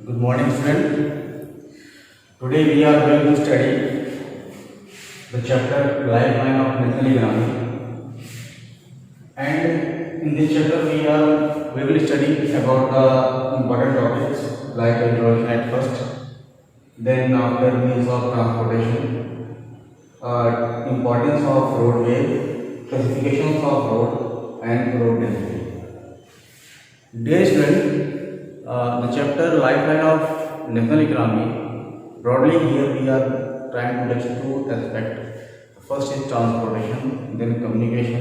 Good morning, student. Today we are going to study the chapter Lifeline of National Economy, and in this chapter we will study about the important topics like introduction at first, then after means of transportation, importance of roadway, classifications of road, and road density. Dear student, the chapter Lifeline of National Economy, broadly here we are trying to touch two aspects. First is transportation, then communication,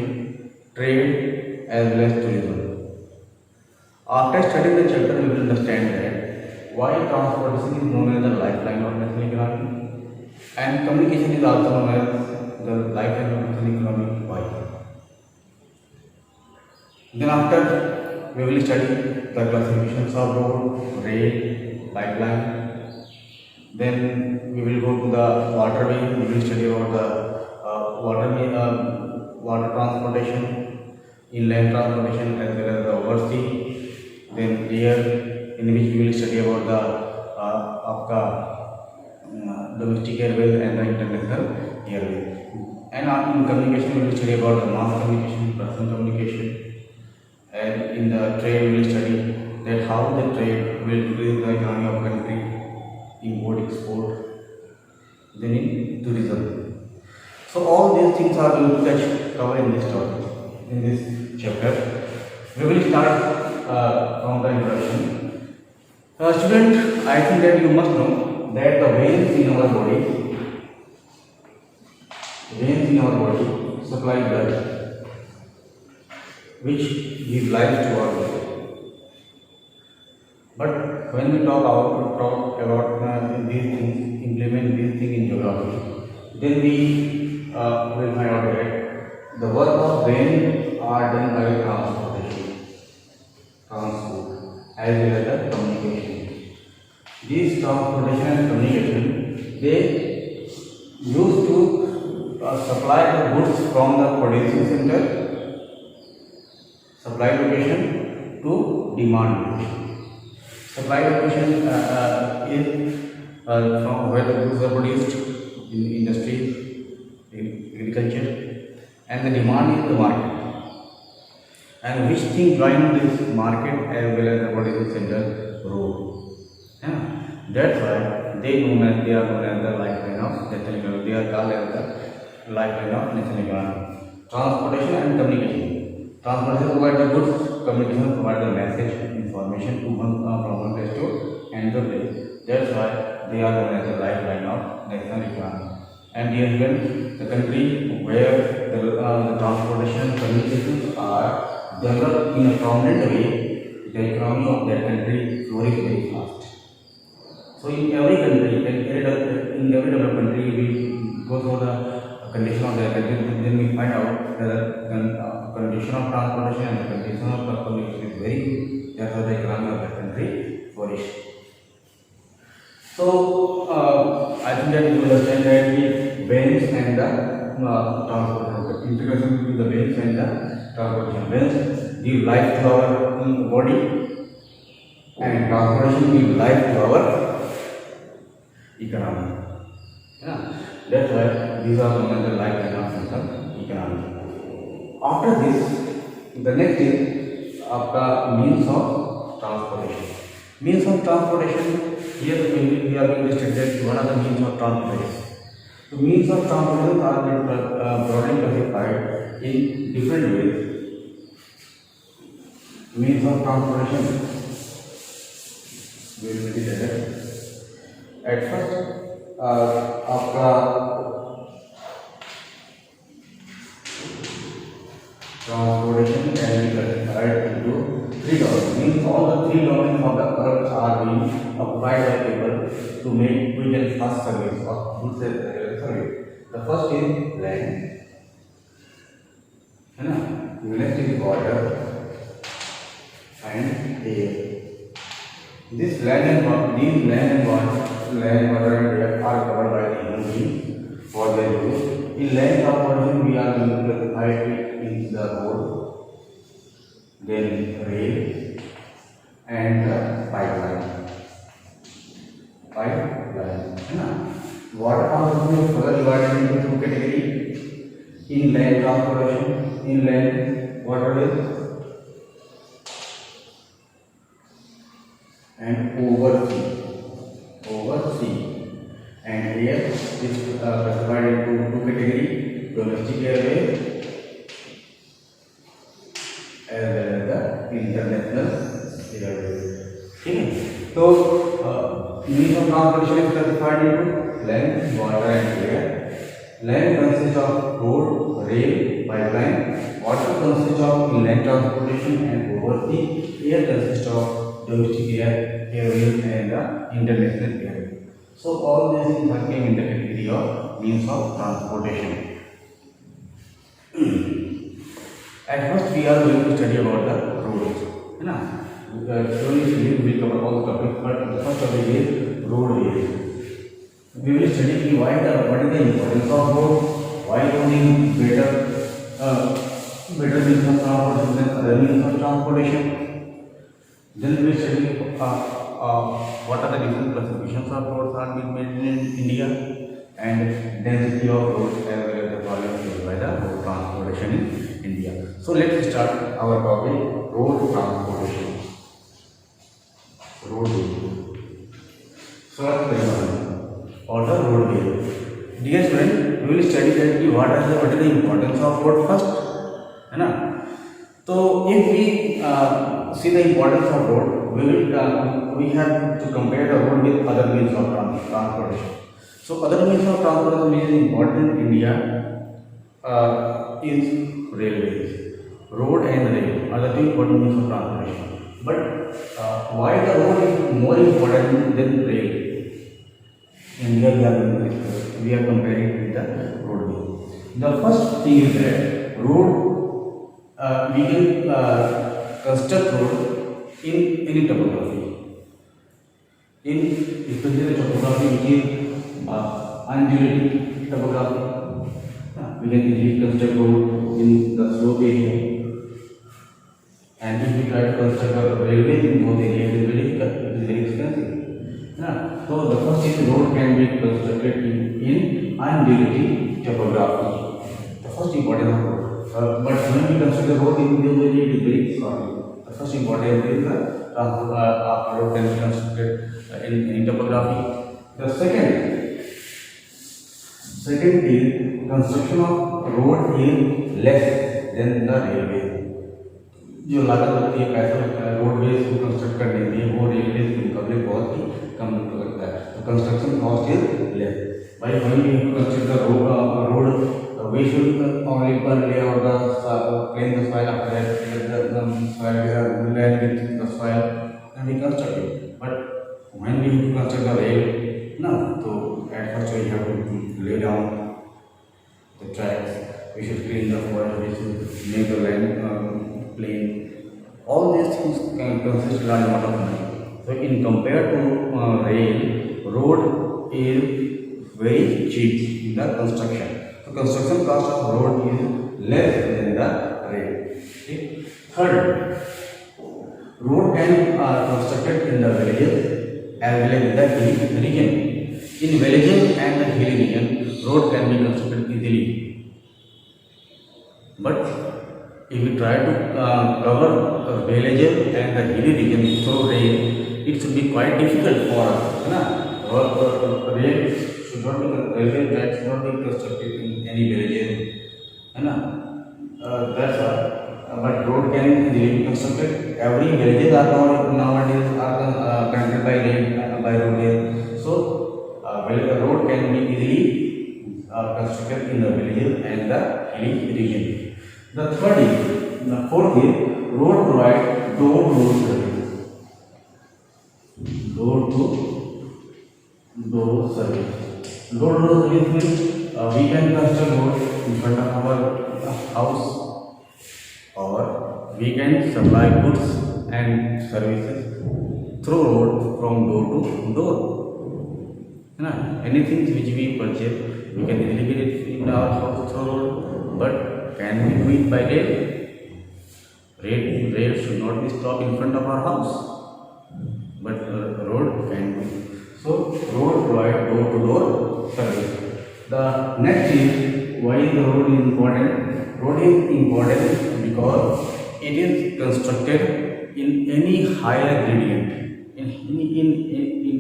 trade, as well as tourism. After studying the chapter, we will understand that why transportation is known as the lifeline of national economy, and communication is also known as the lifeline of national economy. Why? Then after we will study the classifications of road, rail, pipeline. Then we will go to the waterway. We will study about the waterway, water transportation, inland transportation as well as the oversea. Then air, in which we will study about the आपका domestic airways and the international airways. And in communication we will study about the mass communication, personal communication. And in the trade we will study that how the trade will increase the economy of country, import, export, then in tourism. So all these things are going to cover in this topic, in this chapter. We will start from the introduction. Student, I think that you must know that the veins in our body supply blood, which gives life to our body. But when we talk about these things, implement these things in geography, then we will find out that the work of brain are done by transportation, transport, as well as the communication. These transportation and communication, they used to supply the goods from the producing center, supply location to demand location. Supply location is from where the goods are produced in industry, in agriculture, and the demand is the market. And which thing join this market as well as the producing center road. Yeah. That's why they are known as the lifeline of national economy. They are called as the lifeline of national economy. Transportation and communication. Transportation provides the goods, communication provides the message, information to from one place to another place. That's why they are known as the lifeline of national economy. And here again, the country where the transportation and communications are developed in a prominent way, the economy of that country flourishes very fast. So in every country, in every developed country, we go through the condition of the country, then we find out that the condition of transportation and the condition of communication is very good. That's why the economy of the country flourishes. So I think that you understand that the veins and the transportation, integration between the veins and the transportation. Veins give life to our body, and transportation give life to our economy. Yeah. That's why these are known as the lifeline of national economy. After this, the next is आपका means of transportation. Means of transportation. Here we are going to study one of the means of transportation. The means of transportation are broadly classified in different ways. Means of transportation. We will see that. At first, आपका transportation can be classified into three domains. Means all the three domains of the earth are being occupied by people to make quick and fast service of goods and service. The first is land, है ना? Next is water and air. This land and water and air are covered by the human beings for their use. In land transportation, we are going to classify it in the road, then rail, and pipeline. by land, है ना. Water transportation is further divided into two categories: inland transportation, inland waterways, and oversea. And here is classified into two categories: domestic airways as well as the international airways. ठीक है. तो means of transportation is classified into land, water, and air. Land consists of road, rail, pipeline. Water consists of inland transportation and oversea. Air consists of domestic airways, and the international airways. So all these things are came in the category of means of transportation. At first we are going to study about the roads, है ना. Slowly we will cover all the topics, but the first topic is roadways. We will study what is the importance of road, why road is better means of transportation than other means of transportation. Then we will study what are the different classifications of roads are being made in India, and density of roads as well as the problem faced by the road transportation in India. So let's start our topic, road transportation. Roadway. First or the roadway. Dear student, we will study that what is the importance of road first, है ना. So if we see the importance of road, we have to compare the road with other means of transportation. So other means of transportation which is important in India is railways. Road and rail are the two important means of transportation. But why the road is more important than rail? India we are comparing with the roadway. The first thing is that road we can construct road in any topography. In especially the topography which is undulating topography, we can easily construct road in the slope area. And if we try to construct a railway in both areas, it is very expensive. So the first is road can be constructed in undulating topography. The first important of road. But when we construct the road in this area, it is very costly. The first important is the road can be constructed in topography. The second is construction of road is less than the railway. जो लागत लगती है, पैसा लगता है roadways को construct करने के लिए, वो रेलवेज के मुकाबले बहुत ही कम लगता है. तो construction cost is less. By when we construct the road, we should only lay out the plain the soil, after that the soil will land with the soil and we construct it. But when we construct the rail, so at first we have to lay down the tracks. We should clean the soil. We should make the land plain. All these things can consist a lot of money. So in compared to rail, road is very cheap in the construction. So construction cost of road is less than the rail. Okay. Third, road can be constructed in the villages as well as in the hilly region. In villages and the hilly region, road can be constructed easily. But if we try to cover villages and the hilly region through rail, it should be quite difficult for us. Rail should not be railway tracks should not be constructed in any villages. That's all. But road can easily be constructed. Every villages are nowadays are connected by road. So road can be easily constructed in the villages and the hilly region. The fourth is road provide door-to-door service. Door-to-door service. Door-to-door service means we can construct road in front of our house, or we can supply goods and services through road from door to door. Anything which we purchase, we can easily get it in our house through road, but can we do it by rail? Rail should not be stopped in front of our house, but road can be. So road provide door-to-door service. The next is why the road is important. Road is important because it is constructed in any higher gradient. In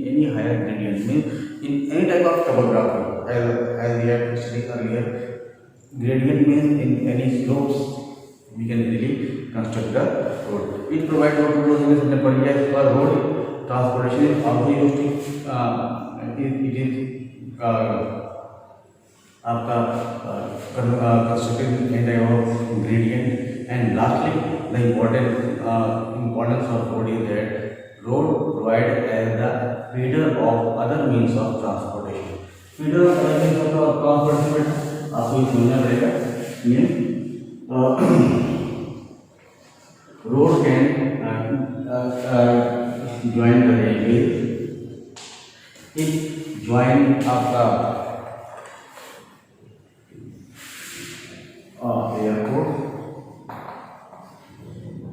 any higher gradient means in any type of topography. As we have studied earlier, gradient means in any slopes we can easily construct the road. It provides door-to-door service in the project for road transportation is also used to it is आपका constructed in type of gradient. And lastly, the importance of road is that road provide as the feeder of other means of transportation. Feeder of other means of transportation आपको ये समझना पड़ेगा. Road can join the railway. It join आपका airport.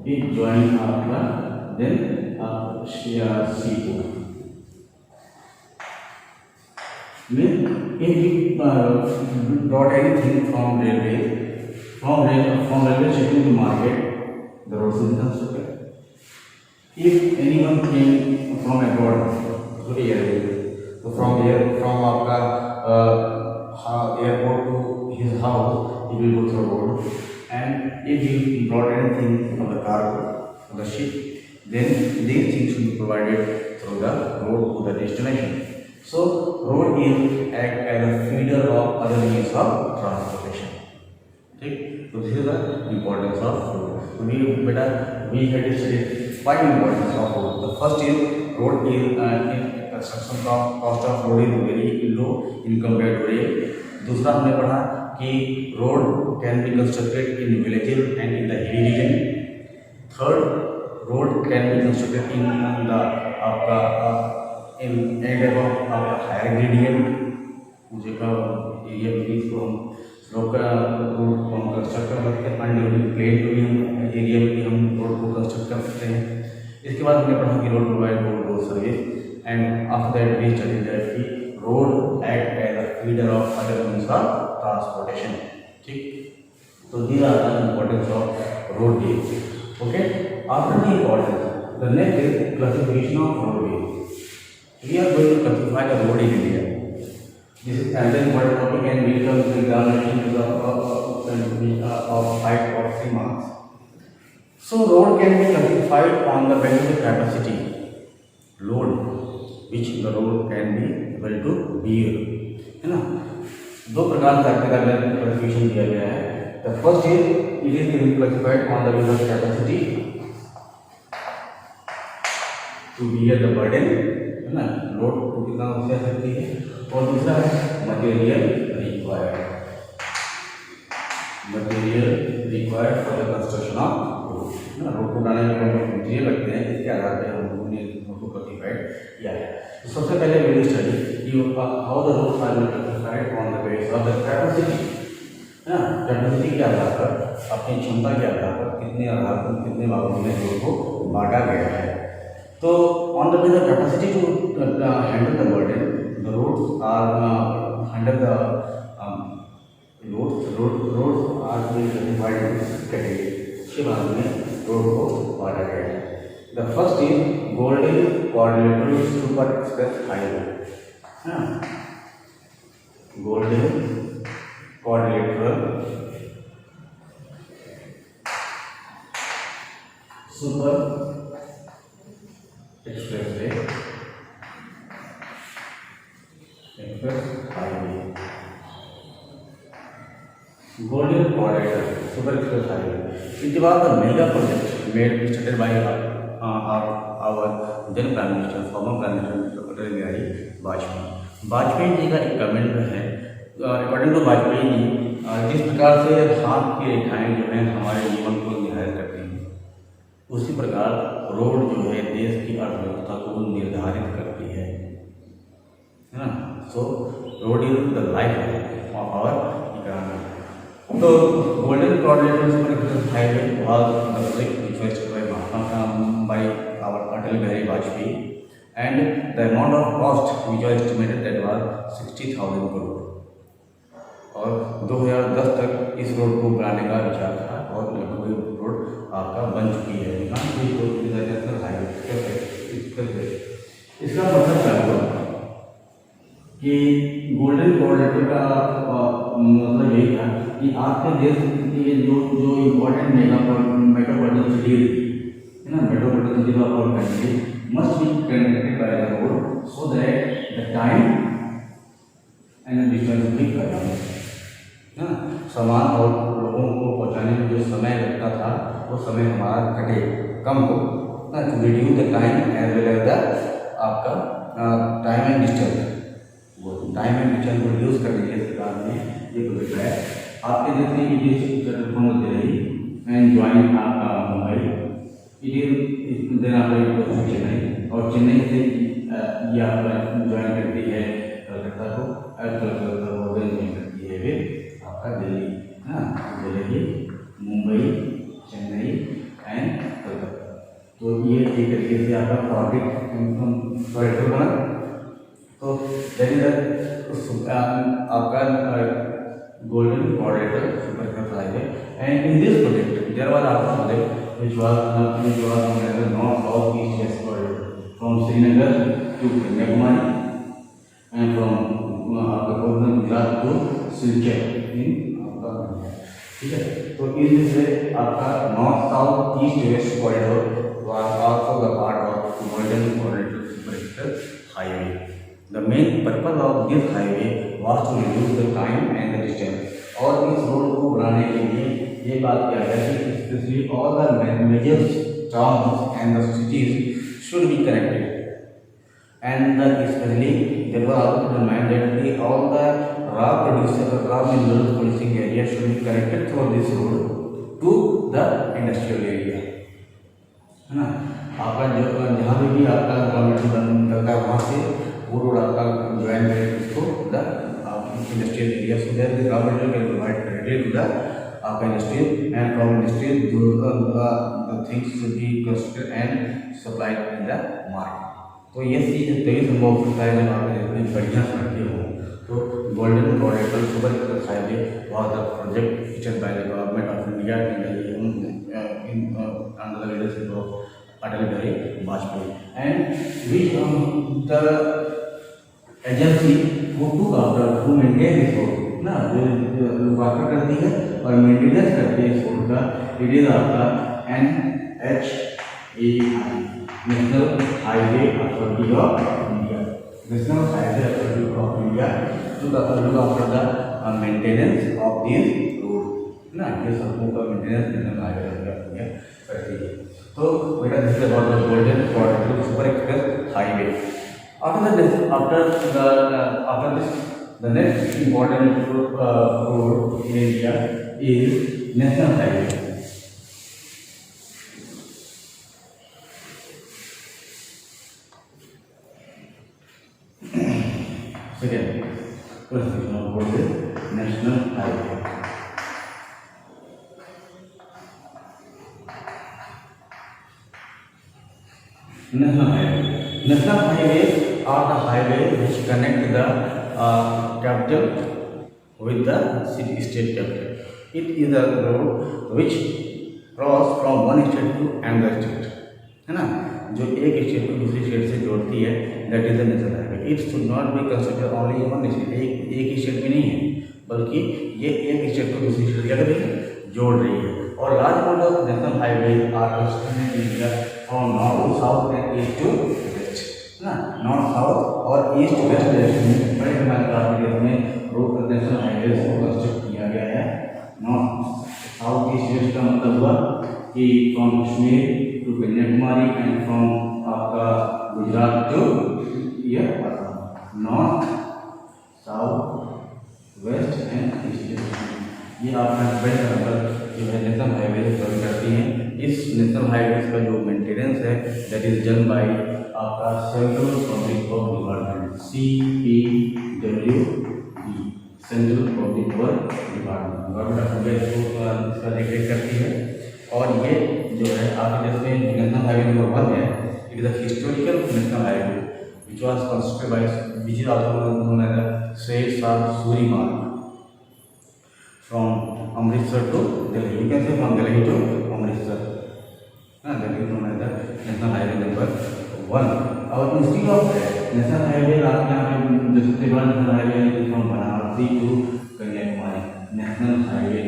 It join आपका then seaport. Means if we brought anything from railway station to market, the road is constructed. If anyone came from abroad to the airport, so from आपका airport to his house, he will go through road. And if he brought anything from the cargo, from the ship, then these things will be provided through the road to the destination. So road is act as a feeder of other means of transportation. Okay? So this is the importance of road. So we had to study 5 importance of road. The first is road is in construction cost of road is very low in compared to rail. दूसरा हमने पढ़ा कि road can be constructed in villages and in the hilly region. Third, road can be constructed in the आपका in any type of higher gradient. मुझे का area बीच को हम slope का रोड को हम कंस्ट्रक्ट कर सकते हैं. अनडेवलप्ड प्लेन में भी हम एरिया में भी हम रोड को कंस्ट्रक्ट कर सकते हैं. इसके बाद हमने पढ़ा कि road provide road service and after that we study that कि road act as a feeder of other means of transportation. ठीक, तो these are the importance of roadways. Okay, after the importance the next is classification of roadways. We are going to classify the road in India. This is another important topic and will come to examination of 5 or 3 marks. So road can be classified on the basis of capacity, load, which the road can be able to bear. है ना? दो प्रकार का classification दिया गया है. The first is it is classified on the basis of capacity to bear the burden. है ना, लोड को कितना हो सकती है. और दूसरा है material required for the construction of road. है ना, रोड को बनाने में मटेरियल लगते हैं, इसके आधार पर हम लोगों ने उसको क्लासिफाइड किया है. तो सबसे पहले we will study how the roads are classified on the basis of the capacity. है ना, कैपेसिटी के आधार पर, अपनी क्षमता के आधार पर कितने आधार पर कितने भागों में रोड को बांटा गया है. So on the basis of capacity to handle the burden, the roads are handle the roads are being classified into categories. इसके बाद में रोड को बांटा गया है. The first is Golden Quadrilateral Super Express Highway. Golden Quadrilateral Super Expressway, Express Highway, Golden Quadrilateral Super Express Highway. It was a mega project made started by our then Prime Minister, former Prime Minister Atal Bihari Vajpayee. Vajpayee ji का एक comment है, according to Vajpayee ji, जिस प्रकार से हाथ की रेखाएं जो हैं हमारे जीवन को निर्धारित करती हैं, उसी प्रकार रोड जो है देश की अर्थव्यवस्था को निर्धारित करती है ना. So road is the life of our economy. तो golden quadrilateral highway was the project which was by our Atal Bihari Vajpayee and the amount of cost which was estimated that was 60,000 crore। और 2010 तक इस रोड को बनाने का विचार था और लगभग रोड आपका बन चुकी है। नेशनल हाईवे इसका मतलब क्या हुआ कि गोल्डन कॉरिडोर का मतलब यही था कि आपके देश के जो इम्पोर्टेंट मेट्रोपॉलिटन सिटी है ना, metropolitan city of country must be connected by the road so that the time and the distance will be cut। ना सामान और लोगों को पहुंचाने में जो समय लगता था वो समय हमारा घटे, कम हो ना, to reduce the time as well as the आपका टाइम एंड डिस्टेंस। वो टाइम एंड डिस्टेंस को रिड्यूस करने के लिए सरकार ने ये प्रोजेक्ट है। आपके देश में इट इज चतुर्भुज दिल्ली एंड ज्वाइन आपका मुंबई, इट इज देन आपका चेन्नई, और चेन्नई से ये आपका ज्वाइन करती है कलकत्ता को, कलकत्ता को ज्वाइन करती है वे आपका दिल्ली, हाँ दिल्ली, मुंबई, चेन्नई एंड कलकत्ता। तो ये एक तरीके से आपका कॉरिडोर बना। तो आपका golden corridor super highway and in this project there was आपका project which was known as the North South East West Corridor from Srinagar to Kanyakumari and from Gujarat to Silchar in आपका, ठीक है। तो इससे आपका north south east west corridor was also the part of Golden Corridor Superexpress Highway। The main purpose of this highway was to reduce the time and the distance। और इस road को बनाने के लिए ये बात क्या है कि especially all the major towns and the cities should be connected and especially there was also the mandate that all the raw minerals producing area should be connected through this road to the industrial area, है ना। आपका जहाँ भी आपका raw material निकलता है वहाँ से वो रोड आपका ज्वाइन करेगा उसको the industrial area, so that the raw material can provide directly to the आपका industry and from industry the things should be constructed and supplied in the market। तो ये चीज़ तभी संभव हो सकता है जब आपके इतनी बढ़िया सड़कें हों। तो golden corridor super express highway was the project featured by the government of India under the leadership of Atal Bihari Vajpayee and which the agency who took after who maintain this road ना, जो water करती है और maintenance करती है इस road का, it is आपका NHAI national highway authority of India. National highway authority of India took after the maintenance of this road ना, ये सड़कों का maintenance national highway authority of India करती है। तो बेटा this is about the golden corridor super express highway. After this, the next important road in India is National Highway। Second, first road is National Highway। National highways are the highway which connect the capital with the city state capital। It is a road which cross from one state to another state, है ना, जो एक state को दूसरी state से जोड़ती है, that is the national highway. It should not be consider only one state, एक ही स्टेट में नहीं है, बल्कि ये एक स्टेट को दूसरी स्टेट क्या जोड़ रही है। और large amount of national highway are constructed in India from north south and east to west ना, नॉर्थ साउथ और ईस्ट वेस्ट डायरेक्शन में बड़े पैमाने में रोड नेशनल हाईवे को कंस्ट्रक्ट किया गया है। नॉर्थ साउथ ईस्ट वेस्ट का मतलब हुआ कि from Kashmir to Kanyakumari and from आपका गुजरात टू ये north south west and east, ये आपका बड़े पैमाने जो है नेशनल हाईवे कवर करती हैं। इस नेशनल हाईवे का जो मेंटेनेंस है दैट इज डन बाय आपका central public work department CPWD, central public work department, government of India इसका देखरेख करती है। और ये जो है आपके देश में नेशनल हाईवे नंबर 1 है, it is the historical national highway which was constructed by which is also known as the Sher Shah Suri Marg from Amritsar to Delhi. You can say from Delhi to Amritsar. That is known as the national highway number 1. और institute of national highway आप यहाँ पे जो सबसे बड़ा national highway है from Varanasi to Kanyakumari, national highway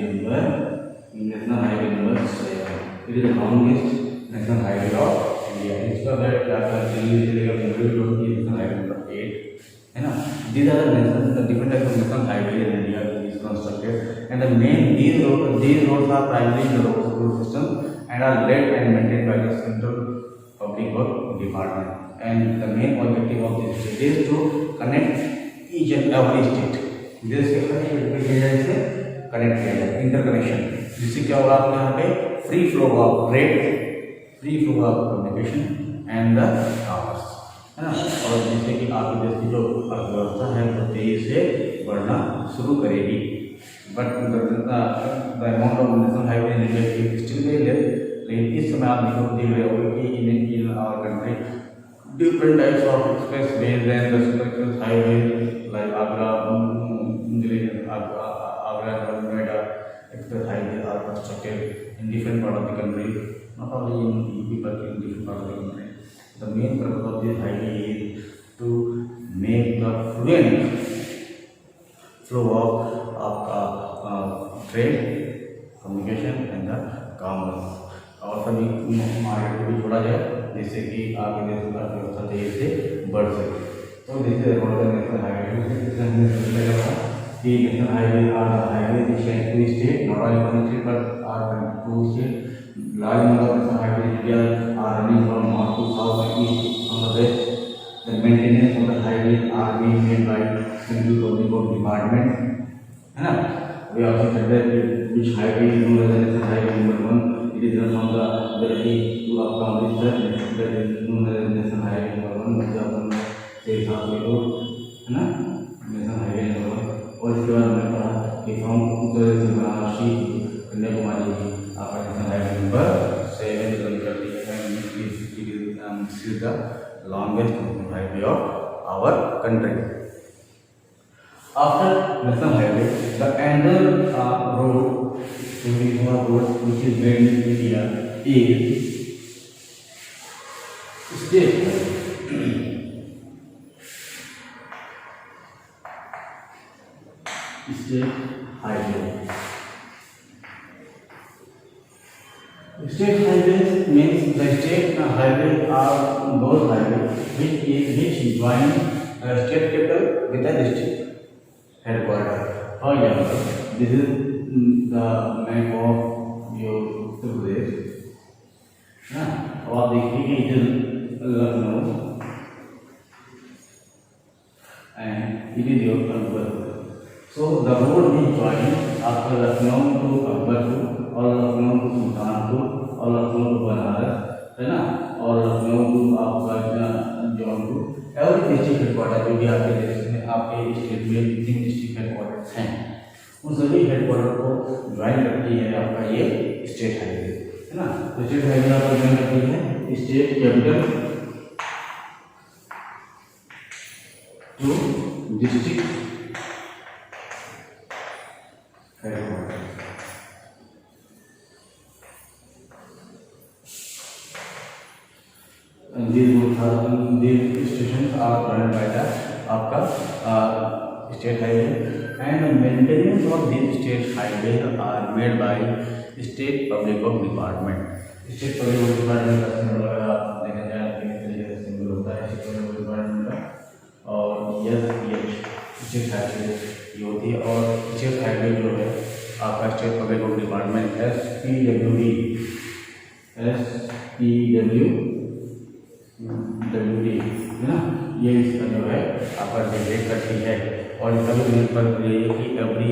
number 7. It is the longest national highway of India. इसका दिल्ली से लेकर मुंबई रोड की नेशनल हाईवे नंबर 8 है ना. These are the different types of national highway in India is constructed, and the main these roads are primarily the road system and are led and maintained by the Central Public Works Department. And the main objective of this state is to connect each and every state. देश के हर state पे किया जाए इसे connect किया जाए, interconnection, जिससे क्या होगा आपको यहाँ पे free flow of trade, free flow of communication and the commerce है ना. और जिससे कि आपके देश की जो अर्थव्यवस्था है वो तेजी से बढ़ना शुरू करेगी. But the amount of national highway in India की स्टिल वेरी लेस. लेकिन इस समय आप देख रहे होंगे कि in our country different types of expressways and the super highway like Agra, Noida express highways are constructed in different part of the country, not only in UP but in different part of the country. The main purpose of this highway is to make the fluent flow of trade, communication and the commerce. और सभी market को भी जोड़ा जाए जिससे कि आगे देश की अर्थव्यवस्था तेजी से बढ़ सके. तो this is about the national highway. कि national highway are the highway which can two state, not only one state but are two state. Large number of national highway in India are running from north to south and east from the west. The maintenance of the highway are being made by central public works department है ना. We also said that which highway is known as the national highway number 1. It is run from the Delhi to up to Amritsar. That is known as National Highway number 1. which is अपन से साथ में road है ना, national highway number 1. और इसके बाद मैंने पढ़ा कि फ्रॉम उत्तर प्रदेश से बनारसी कन्याकुमारी आपका नेशनल हाईवे नंबर 7 रन करती है. This is the longest national highway of our country. After national highway, the another road which is made in India is state highway. State highways means the state highways are those highways which join a state capital with a district headquarters. For example, this is the map of your Uttar Pradesh. और आप देखिए कि Lucknow and it is your Akbarpur. So the road is joined after Lucknow to Akbarpur और Lucknow to Sultanpur और Lucknow to Banaras है ना, और Lucknow to आपका जौनपुर. एवरी डिस्ट्रिक्ट हेडक्वार्टर जो भी आपके देश में आपके स्टेट में जितने डिस्ट्रिक्ट हेडक्वार्टर्स हैं उन सभी हेडक्वार्टर को ज्वाइन करती है आपका ये स्टेट हाईवे है ना. तो स्टेट हाईवे आपको ज्वाइन करती है state capital to district headquarter. these stations are run by the आपका state highway, and maintenance of these state highways are made by state public works department. State public works department का symbol अगर आप देखा जाए किस तरीके से symbol होता है state public works department का, और SPH state highway ये होती है. और state highway जो है आपका state public works department SPWD है ना, ये इसका जो है आपका डेवलप करती है. और इसका भी मेन पर्पज ये है कि every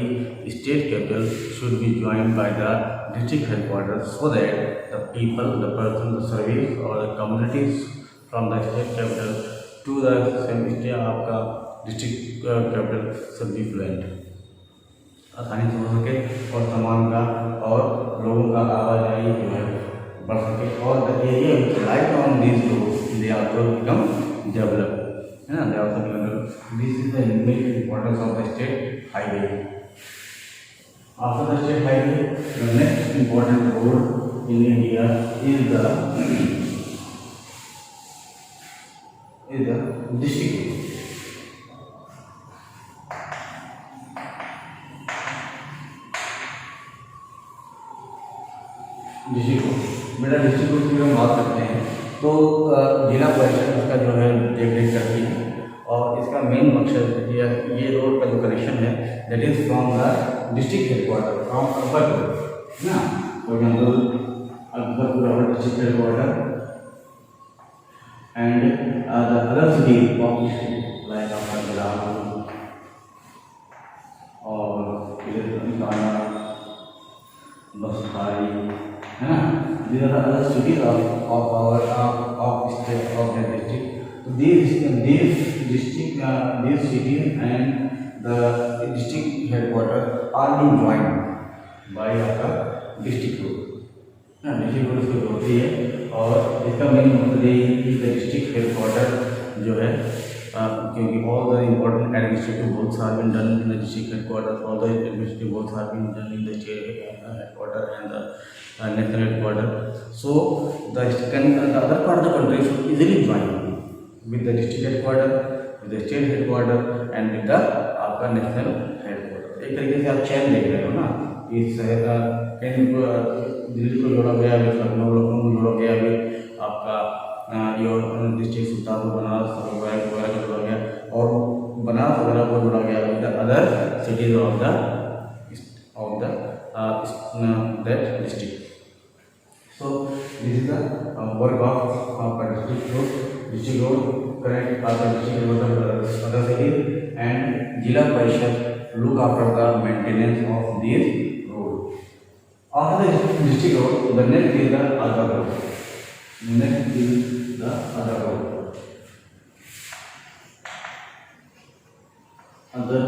state capital should be joined by the district headquarter so that the people, the person, the service और the communities from the state capital to the same state आपका district capital should be fluent, आसानी से हो सके और सामान का और लोगों का आवाजाही जो है बढ़ सके, और the area which light on these roads they also become develop, है ना, they also become develop. This is the main importance of the state highway. After the state highway, the next important road in India is the district road. District road, बेटा district road की हम बात करते हैं तो जिला परिषद उसका जो है देखरेख करती है, और इसका मेन मकसद ये रोड का जो कनेक्शन है that is from the district headquarter from Akbarpur ना, for example Akbarpur our district headquarter and the other city of district like आपका बिलासपुर और बस्तारी, है ना, these are the other cities of our state of the district. So these district these cities and the district headquarters are being joined by आपका district road. ना district road इसको जोड़ती है, और इसका मेन मतलब ये है कि द डिस्ट्रिक्ट हेडक्वार्टर जो है क्योंकि all the important administrative works are been done in the district headquarter, all the administrative works are been done in the state headquarter and the national headquarter. So the other part of the country should easily join with the district headquarter, with the state headquarter and with the आपका national headquarter. एक तरीके से आप चैन देख रहे हो ना, इस कहीं दिल्ली को जोड़ा गया, लखनऊ को जोड़ा गया, आपका योर डिस्ट्रिक्ट सुल्तानपुर बनारस वगैरह को जोड़ा गया, और बनारस वगैरह को जोड़ा गया with the other cities of the that district. So this is the work of district road. District road connect other district road of other cities, and Jila Parishad look after the maintenance of these road. After the district road, the next is the other road. Next is the other road. Other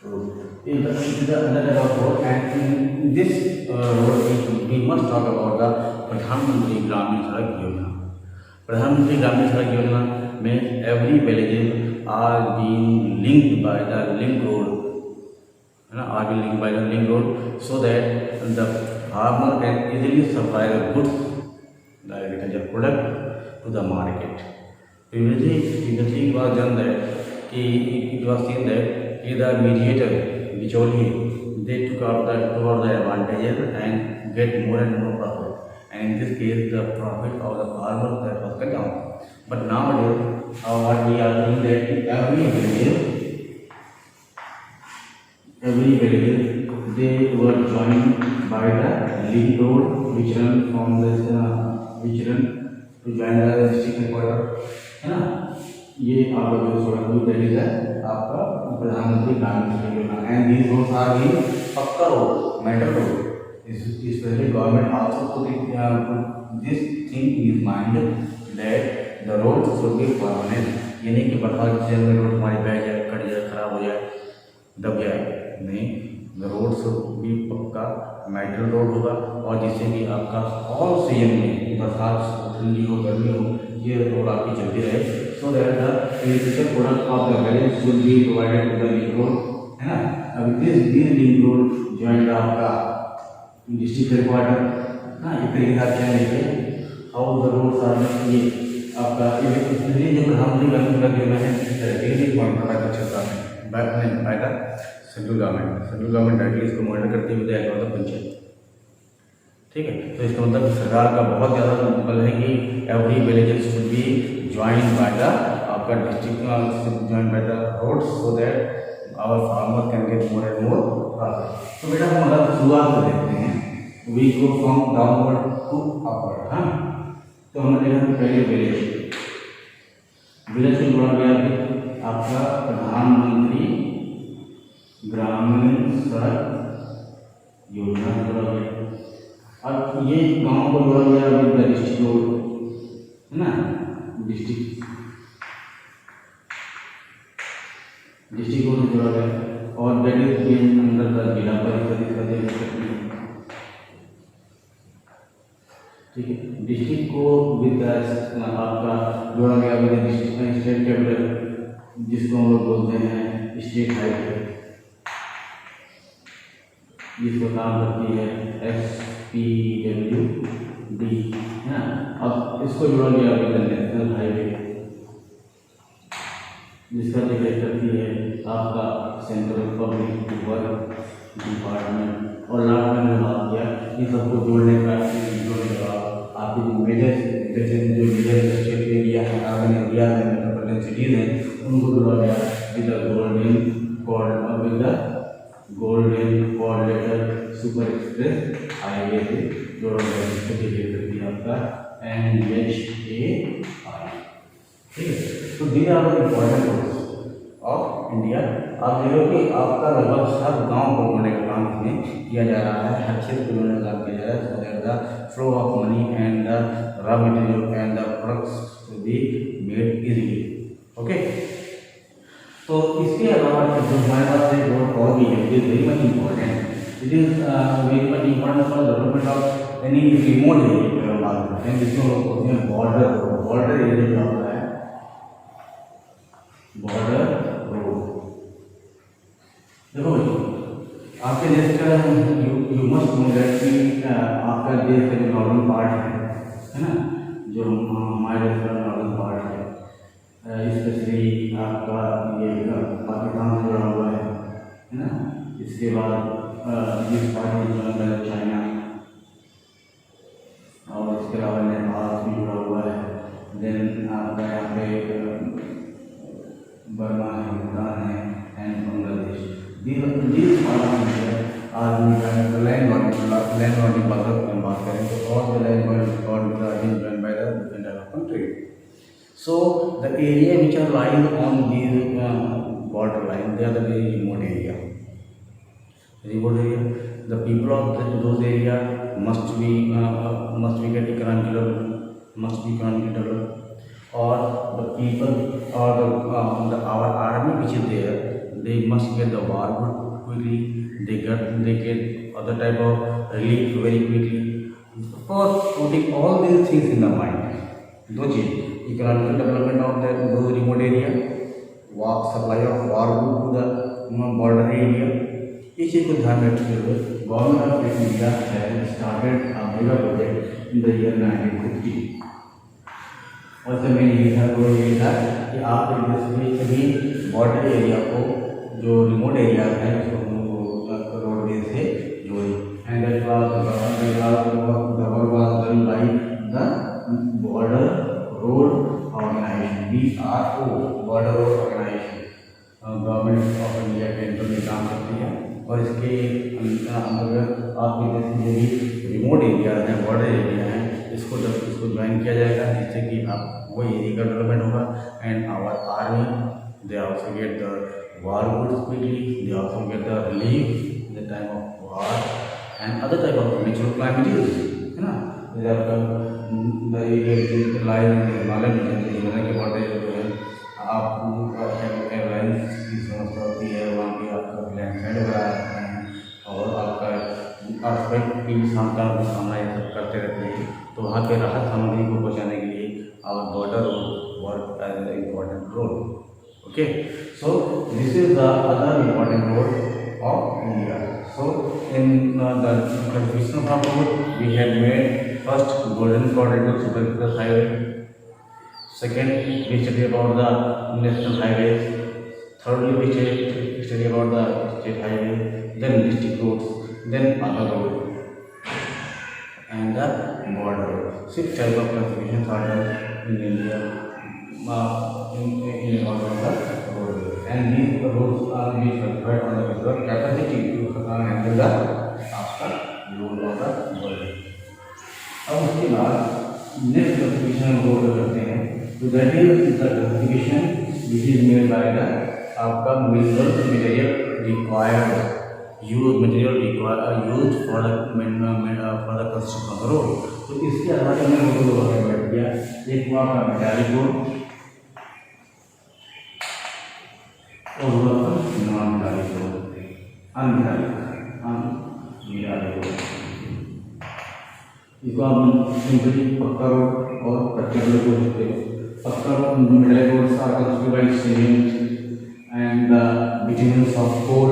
road is the another type of road, and in this road we must talk about the प्रधानमंत्री ग्रामीण सड़क योजना. प्रधानमंत्री ग्रामीण सड़क योजना में every villages are being linked by the link road, are being linked by the link road, so that the farmer can easily supply the goods, the agricultural product to the market. Previously it was done that it was seen that the mediator, bicholi, they took out the advantages and get more and more profit. And in this case, the profit of the farmer that was cut down. But nowadays, what we are seeing that every village, they were joined by the link road which run from this, which run to join the district headquarter, है ना. ये आपका जो सड़क root that is आपका प्रधानमंत्री Gramin Sadak Yojana, and these roads are being pucca road, metal road. Especially government also put this thing in his mind that the roads should be permanent. ये नहीं कि बरसात के में रोड हमारी बह जाए, कट जाए, खराब हो जाए, दब जाए, नहीं. द रोड शुड बी पक्का मेटल रोड होगा, और जिससे कि आपका ऑल सीजन में बरसात ठंडी हो गर्मी हो ये रोड आपकी चलती रहे, so that the agriculture product of the village should be provided to the link road, है ना. अब दिस लिंक रोड ज्वाइंट आपका डिस्ट्रिक्ट हेडक्वार्टर ना, एक तरीके से आप क्या देखिए हाउ द रोड्स आर. ये आपका ये जो प्रधानमंत्री ग्रामीण सड़क योजना है इस तरीके से पॉइंट पता कर सकता है by the central government directly इसको मॉनिटर करती हुई द पंचायत. ठीक है, तो इसका मतलब सरकार का बहुत ज़्यादा मतलब है कि every villages should be join by the आपका district join by the roads, so that our farmer can get more and more profit. तो बेटा हम अगर शुरुआत से देखते हैं, we go from downward to upward. हाँ, तो हमने देखा पहले विलेज से जुड़ा गया कि आपका प्रधानमंत्री ग्रामीण सड़क योजना जुड़ा गया. अब ये गांव को जोड़ा गया विद द डिस्ट्रिक्ट रोड, है ना. डिस्ट्रिक्ट रोड से जोड़ा गया, और दैट इज अंडर द जिला परिषद. इसका ठीक है। डिस्ट्रिक्ट को विद आपका जोड़ा गया विद डिस्ट्रिक्ट स्टेट कैपिटल, जिसको हम लोग बोलते हैं स्टेट हाईवे, जिसका काम करती है SPWD, है ना। अब इसको जोड़ा गया विद नेशनल हाईवे, जिसका जिक्र करती है आपका सेंट्रल पब्लिक वर्क डिपार्टमेंट। और लास्ट में मैंने बात किया इन सबको जोड़ने का आपकी मेजर जैसे जो मेजर स्टेट एरिया है, अर्बन एरिया है, मेट्रोपॉलिटन सिटीज हैं, उनको जोड़ा गया with the golden coordinator super express highway से जोड़ा गया, जिसको जिक्र करती है आपका NHAI। ठीक है। तो these are the important roads of India. आप देखो कि आपका लगभग हर गांव को जोड़ने का काम इसमें किया जा रहा है, हर क्षेत्र को जोड़ने का काम किया जा रहा है, so that the flow of money and the raw material and the products to be made easily. Okay. तो इसके अलावा जो हमारे पास एक रोड और भी है, it is very much important, it is very much important for development of any remote area, बात करते हैं जिसको लोग बोलते हैं बॉर्डर एरिया जो होता है, बॉर्डर रोड। देखो आपके देश का यू मस्ट नो दैट कि आपका देश का जो नॉर्दर्न पार्ट है ना, जो हमारे देश का नॉर्दर्न पार्ट है, स्पेशली आपका ये पाकिस्तान से जुड़ा हुआ है ना। इसके बाद जिस पार्ट में चाइना और इसके अलावा नेपाल भी जुड़ा हुआ है, देन आपका यहाँ पे बर्मा है, भूटान है and Bangladesh. these part of India are land boundary बात करें तो all the land boundaries are being joined by the different type of country. So the area which are lying on these border line, they are the very remote area. The people of those area must be get economically developed, or the people or the our army which is there, they must get the war good quickly. They get other type of relief very quickly. For putting all these things in the mind, दो चीज, economical development of those remote area, supply of war good to the border area, इस चीज को ध्यान में रखते हुए government of India has started a mega project in the year 1950। और इसका मेन ये था कि आप सभी बॉर्डर एरिया को, जो रिमोट एरिया है, उसको हम लोग रोडवेज से जोड़े। And that was the work was done by the border road organisation, BRO, border road organisation, government of India के अंदर में काम करती है। और इसके अंतर्गत आपके देश में जो भी रिमोट एरिया हैं, बॉर्डर एरिया हैं, इसको ज्वाइन किया जाएगा, जिससे कि आप वो एरिया का डेवलपमेंट होगा। And our army they also get the war goods quickly, they also get the relief in the time of war and other type of natural calamities, है ना। जैसे आपका the area line Himalayan region के border जो है, आप airlines की समस्या होती है, वहाँ की आपका लैंडस्लाइड वगैरह आते हैं, और आपका अर्थक्वेक की सामना ये सब करते रहते हैं। तो वहाँ पे राहत सामग्री को पहुँचाने के लिए our border work as an important role. Okay, so this is the other important role of India. So in the construction of road we have made first golden corridor super express highway, second we study about the national highways, thirdly we study about the state highway, then district roads, then other road and the border road. 6 types of classifications are done in India in order of the road, and these roads are being classified on the basis of capacity to handle the after load of the body. अब उसके बाद next classification road करते हैं, तो that is the classification which is made by the आपका mineral material required use for the construction of the road. तो इसके अलावा हमने रोड दो भाग में बैठ गया, एक हुआ आपका मेटालिक रोड और हुआ आपका नॉन मेटालिक रोड, अनमेटालिक रोड। इसको आप सिंपली पक्का रोड और कच्चा रोड बोल सकते हो। Pucca road middle roads are constructed by cement and bitumens of coal,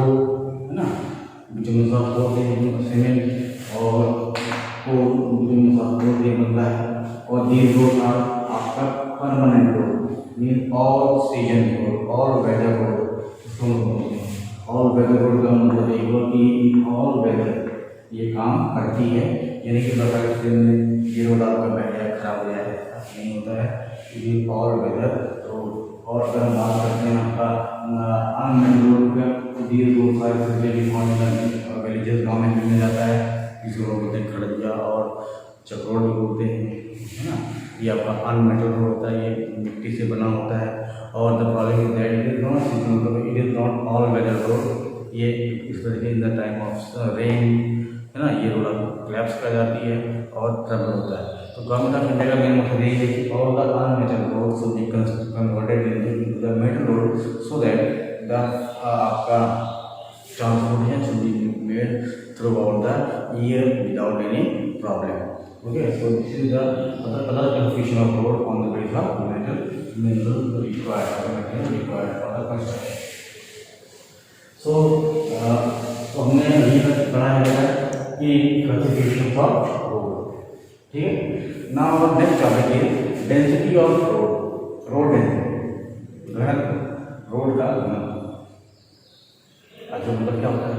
है ना, बिटुमेन्स ऑफ कोल सीमेंट और कोल बिटुमेन्स ऑफ कोल ये बनता है। और दीज रोड आर आपका permanent road mean all season road, all weather road. All weather road का मतलब ये हुआ कि ऑल वेदर ये काम करती है, यानी कि बरसात में ये रोड आपका बैठा खराब हो जाए ऐसा नहीं होता है, ये ऑल वेदर रोड। और अगर हम बात करते हैं आपका अनमेन्ड रोड का, दीज रोड सारे विलेजेस गाँव में मिल जाता है, इस रोड बोलते हैं खड़िया और चक्रोड भी बोलते हैं, है ना। ये आपका अनमेटल रोड होता है, ये मिट्टी से बना होता है। और the problem is that it is not all weather road. ये इस वजह से in the time of rain, है ना, ये रोड आपको क्लैप्स कर जाती है और ट्रबल होता है। तो गवर्नमेंट ऑफ इंडिया का मेन मकसद यही है कि all the unmetal road should be converted into the metal road so that the आपका transportation should be made throughout the year without any problem. Okay, so this is the other beneficial of road on the basis of mineral required for the construction. So हमने अभी तक पढ़ा है कि classification of road, ठीक है। Now our next topic is density of road density, road का घनत्व। अच्छा मतलब क्या होता है?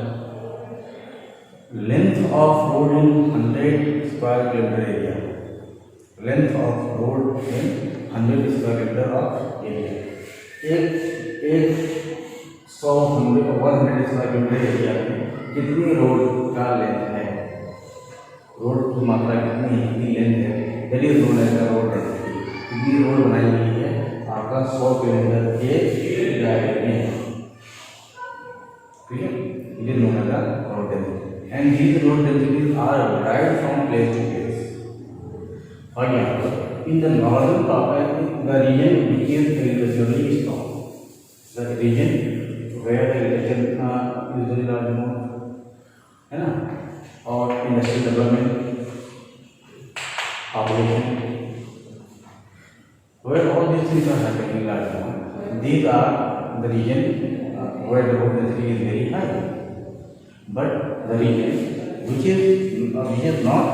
Length of road in 100 square kilometer area. Length of road in 100 square kilometer of area. एक 100 स्क्वायर किलोमीटर एरिया में कितनी रोड का लेंथ है, रोड की मात्रा कितनी है, कितनी लेंथ है, that is known as the road density. कितनी रोड बनाई गई है आपका 100 किलोमीटर के दायरे में, ठीक है, it is known as the road density. And these road densities are derived from place to place. For example, in the northern part, the region which is agriculturally strong, the region where the agriculture is very large amount, है ना, और industrial development, population, where all these things are happening in large amount, these are the region where the road density is very high. But the region which is not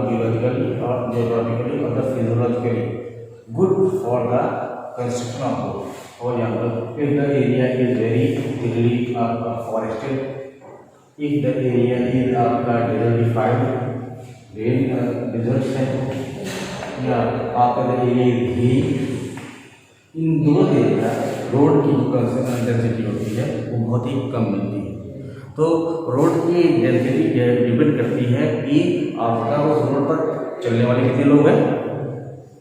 geologically or geographically or the physiologically good for the construction of road. For example, if the area is very thickly forested, if the area is desertified, desert है, या आपका the area is hilly, इन दोनों area road की जो construction density होती है वो बहुत ही कम मिलती है। तो रोड की डेंसिटी डिपेंड करती है कि आपका उस रोड पर चलने वाले कितने लोग हैं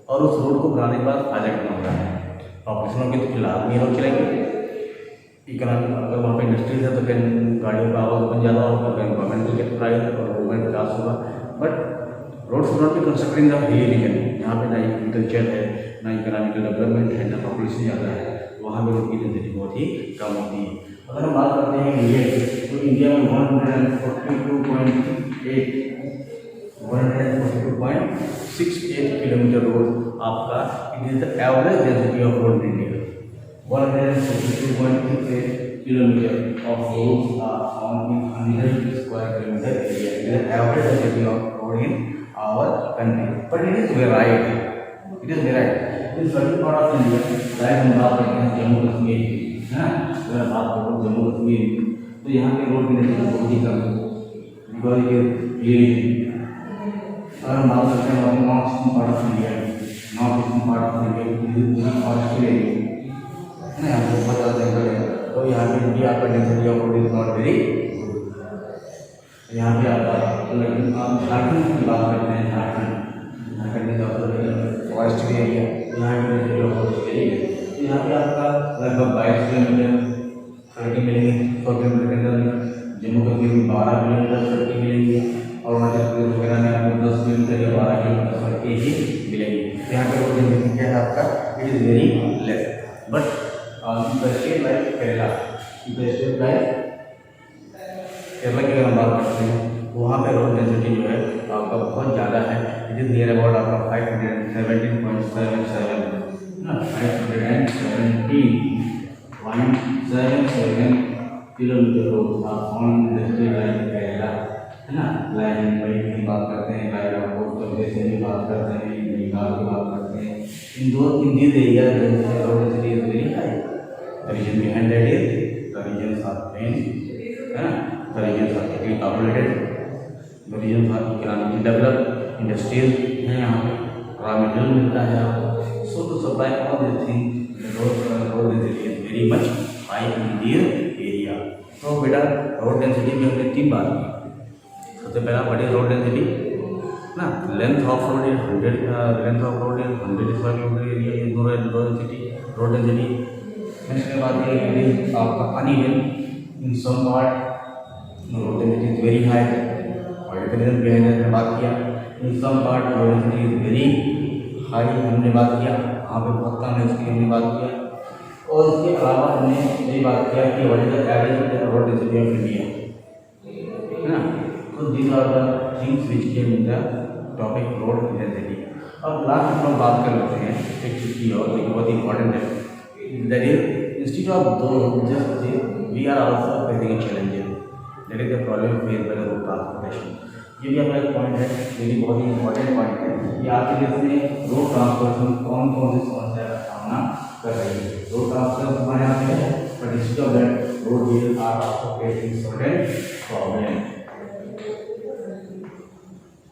और उस रोड को बनाने के बाद फायदा कितना होता है। पॉपुलेशन होगी तो फिलहाल नहीं रोड चलेंगे, इकोनॉमी अगर वहाँ पर इंडस्ट्रीज है तो कहीं गाड़ियों का आवागमन ज़्यादा होगा, कहीं गवर्नमेंट विल गेट प्राइस और गवर्नमेंट विकास होगा। But road should not be constructed in the hilly region, यहाँ पे ना एग्रीकल्चर है, ना इकोनॉमिकल डेवलपमेंट है, ना पॉपुलेशन ज़्यादा है, वहाँ पर रोड की डेंसिटी बहुत ही कम होती है। अगर हम बात करते हैं इंडिया की, तो इंडिया में 142.68 किलोमीटर रोड आपका, it is the average density of road in India. 142.68 kilometre of roads are found in 100 square kilometre area. It is the average density of road in our country, but it is varied, in certain part of India. Like हम बात करते हैं जम्मू कश्मीर की, है ना, अगर बात करो जम्मू कश्मीर तो यहाँ पे रोड की डेंसिटी बहुत ही कम है, बिकॉज ये अगर हम बात करते हैं north eastern part of India, forest area है ना, यहाँ पे बहुत ज़्यादा जंगल है, तो यहाँ पे भी आपका density of road is not very good. यहाँ पे आप झारखंड की बात करते हैं, झारखंड में फॉरेस्ट एरिया, यहाँ पे डेंसिटी ऑफ रोड वेरी है। यहाँ पे आपका लगभग 22 किलोमीटर सड़कें मिलेंगी 100 किलोमीटर के अंदर, जम्मू कश्मीर में 12 किलोमीटर सड़कें मिलेंगी, और अरुणाचल प्रदेश वगैरह में आपको 10 किलोमीटर या 12 किलोमीटर सड़कें ही मिलेंगी। यहाँ पे रोड डेंसिटी क्या है आपका, it is very less. But state like Kerala की अगर हम बात करते हैं वहाँ पे रोड डेंसिटी जो है आपका बहुत ज़्यादा है। इट इज़ नियर अबाउट आपका 517.77 ना, 517.77 kilometre road on industrial line Kerala है ना। लाइन मुंबई की बात करते हैं, लाइन पोस्ट ऑफिस से भी बात करते हैं, बंगाल की बात करते हैं। इन these areas the road density is very high. The region behind that is the regions are plain, the regions are thickly populated, the regions are economically developed, industrial है यहाँ पे, raw material मिलता है आपको। So to supply all these things, the road density is very much high in this area. तो बेटा road density में हमने 3 बात की। सबसे पहला व्हाट इज रोड डेंसिटी ना, length of road is 100 square kilometre area is road density. Next के बाद ये आपका uneven in some part road density is very high, और रीजन भी हमने बात किया। In some part road density is very high हमने बात किया, वहाँ पे बहुत कम है उसकी हमने बात किया। और इसके अलावा हमने यही बात किया कि what is the average road density of India है ना। तो these are the things which came in the topic road density. अब लास्ट हम लोग बात कर लेते हैं एक चीज़ की और जो बहुत इंपॉर्टेंट है, that is institute of though just we are also facing a challenges, that is the problem face by the road transportation. ये भी हमारा एक पॉइंट है, ये भी बहुत ही इंपॉर्टेंट पॉइंट है कि आपके देश में रोड ट्रांसपोर्टेशन कौन कौन सी समस्या का सामना कर रही है। रोड ट्रांसपोर्टेशन हमारे यहाँ पे है, but institute of that road wheel are also facing certain problem.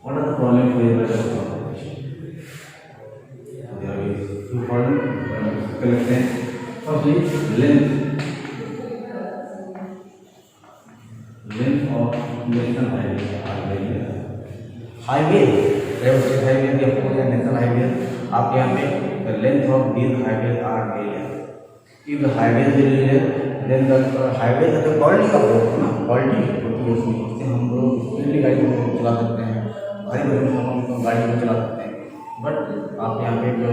What are the problems faced by the road transportation? There is two problems. Firstly, length of national highway are very highway. State highway या national highway आपके यहाँ पे the length of these highways are very high. If the highway is very high, then the highway has a quality of road ना, quality होती है उसमें, उससे हम लोग स्पीडली गाड़ी को चला सकते हैं, भारी भारी तो गाड़ी को चला सकते हैं। बट आप यहाँ पे जो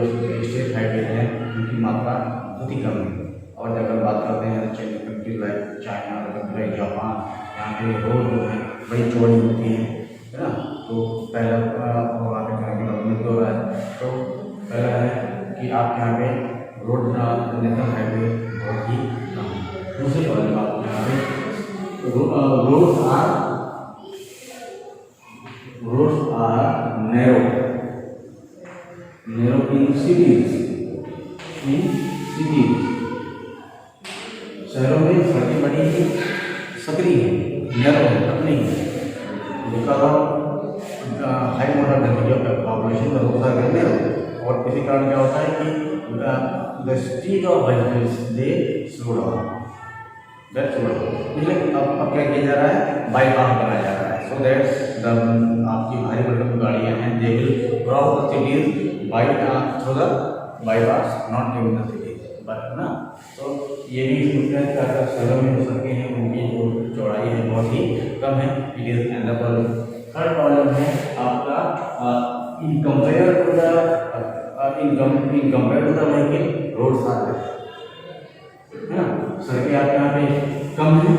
स्टेट हाईवे हैं उनकी मात्रा बहुत ही कम है। और जब हम बात करते हैं countries like China, country like Japan, यहाँ पे रोड जो है बड़ी चौड़ी होती है ना। तो पहला वहाँ पे डेवलपमेंट हो रहा है। तो पहला है कि आप यहाँ पे रोड नेशनल हाईवे बहुत ही कम है। दूसरी प्रॉब्लम आप यहाँ पे roads are narrow in cities। शहरों में सड़कें बड़ी सकरी है, नैरो है, अपनी है, because of high model density of population का रोड आर नैरो। और इसी कारण क्या होता है कि the speed of vehicles they slow down, इसलिए अब क्या किया जा रहा है, बाईपास बनाया जा रहा है। सो दैट्स द आपकी भारी भरकम गाड़ियाँ हैं, they will cross the cities by through the bypass, not in the cities but ना। तो ये भी मुश्किल है, शहरों में जो सड़कें हैं उनकी जो चौड़ाई है बहुत ही कम है। It is another problem. Third problem है आपका in compare to the vehicle roads are है, सड़कें आपके यहाँ पे कम है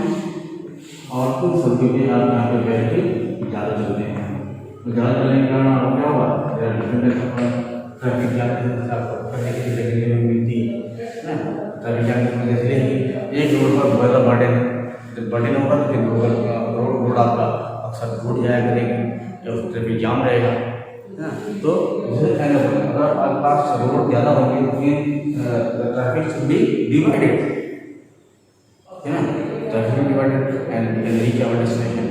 और कुछ सड़कों पे आप यहाँ पे व्हीकल ज़्यादा चलते हैं। ज़्यादा चलने के कारण आपको क्या हुआ, ट्रैफिक जाम की समस्या आपको करने की देखने में मिलती है ना। ट्रैफिक जाम की समस्या इसलिए कि एक रोड पर बहुत ज़्यादा बर्डन होगा, तो फिर रोड आपका अक्सर टूट जाया करेगी या उस ट्रैफिक जाम रहेगा ना। तो अगर आपके पास रोड ज़्यादा होंगे तो फिर ट्रैफिक शुड बी डिवाइडेड है ना, traffic divided and we can reach our destination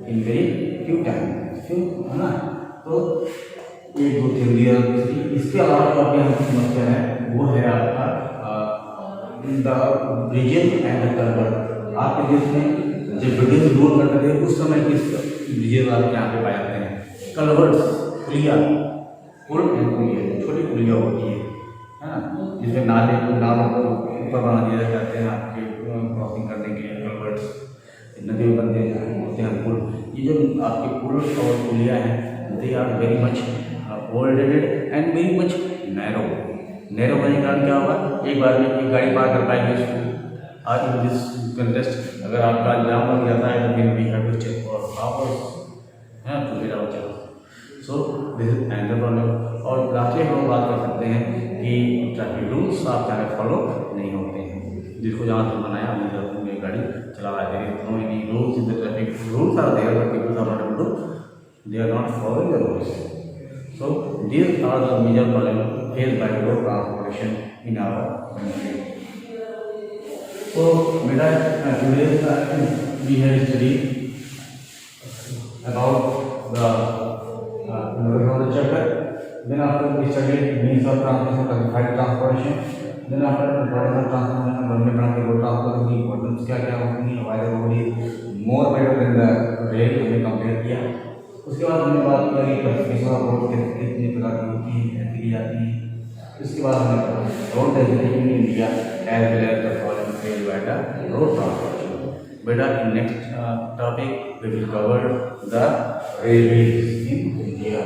in very few time है ना। तो एक दो तीन दिया। इसके अलावा जो आपके यहाँ समस्या है वो है आपका the bridges and the culvert. आपके देश में जब ब्रिटिश रूल करते थे उस समय किस ब्रिजेज आपके यहाँ पे पाए जाते हैं, कल्वर्ट्स, पुलिया, पुल एंड पुलिया, छोटी पुलिया होती है ना, जिसमें नालों को ऊपर बना दिया जाते हैं आपके क्रॉसिंग करने के लिए। कल्वर्ट्स नदी में बनते होते हैं पुल। ये जो आपके पुल और पुलिया हैं they are very much olded and very much narrow होने के कारण क्या होगा, एक बार में एक गाड़ी पार कर पाएंगे उसको। आज इन दिस कंटेस्ट अगर आपका जाम लग जाता है तो फिर we have to check for hours है तो मेरा बचा। So this is anchor problem. और लास्टली हम लोग बात कर सकते हैं कि ट्रैफिक रूल्स आप क्या फॉलो नहीं होते हैं, जिसको जहाँ तक बनाया अपनी गाड़ी चला रहा है, no any rules in the traffic, rules are there but people are not able to, they are not following the rules. So these are the major problems faced by road transportation in our country. So today we have studied about the introduction of the chapter. Then after we studied means of transportation, classified transportation. Then after introduction of transportation, government brought road transport की importance क्या क्या होगी, why the road is more better than the rail, हमने compare किया। उसके बाद हमने बात करी क्लासिफिकेशन ऑफ रोड कितने प्रकार की होती है, कैसे की जाती है। उसके बाद हमने road development in India as well as the following phase by the road transportation. बेटा in next topic we will cover the railways in India,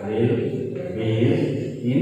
railways in